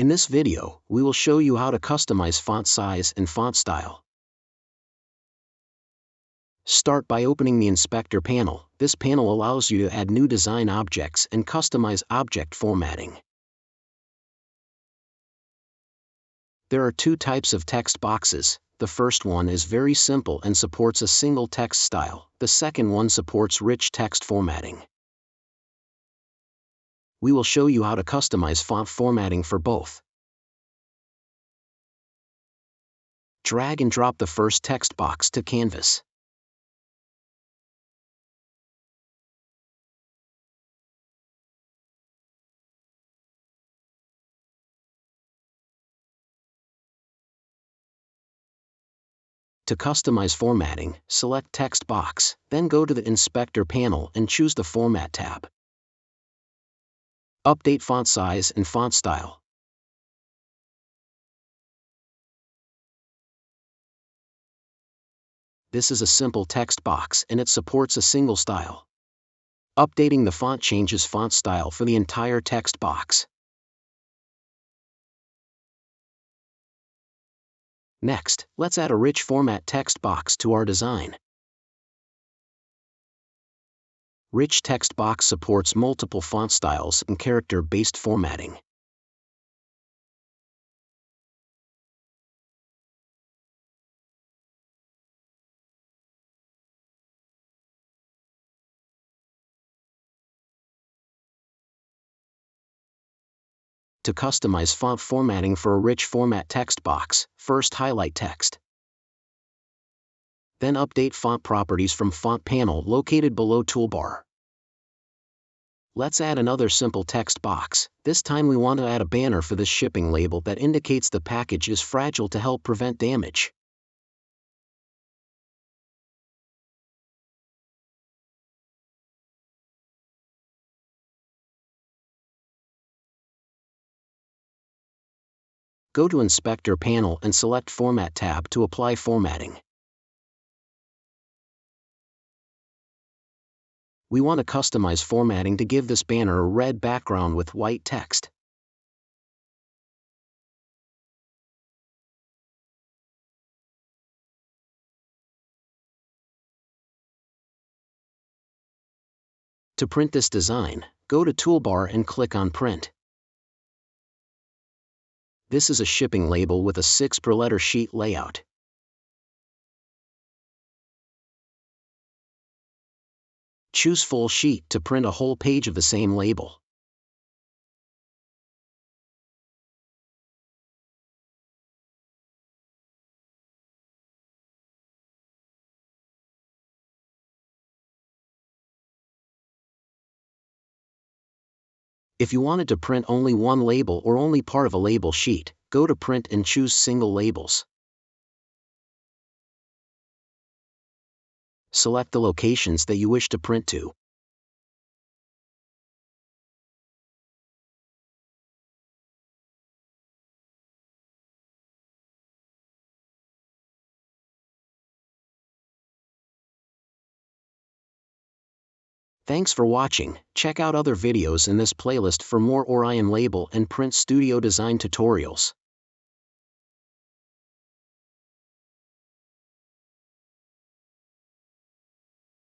In this video, we will show you how to customize font size and font style. Start by opening the Inspector panel. This panel allows you to add new design objects and customize object formatting. There are two types of text boxes. The first one is very simple and supports a single text style. The second one supports rich text formatting. We will show you how to customize font formatting for both. Drag and drop the first text box to canvas. To customize formatting, select Text Box, then go to the Inspector panel and choose the Format tab. Update font size and font style. This is a simple text box and it supports a single style. Updating the font changes font style for the entire text box. Next, let's add a rich format text box to our design. Rich text box supports multiple font styles and character-based formatting. To customize font formatting for a rich format text box, first highlight text. Then update font properties from Font panel located below Toolbar. Let's add another simple text box. This time we want to add a banner for this shipping label that indicates the package is fragile to help prevent damage. Go to Inspector panel and select Format tab to apply formatting. We want to customize formatting to give this banner a red background with white text. To print this design, go to Toolbar and click on Print. This is a shipping label with a 6-per-letter sheet layout. Choose Full Sheet to print a whole page of the same label. If you wanted to print only one label or only part of a label sheet, go to Print and choose Single Labels. Select the locations that you wish to print to. Thanks for watching. Check out other videos in this playlist for more Orion Label and Print Studio design tutorials.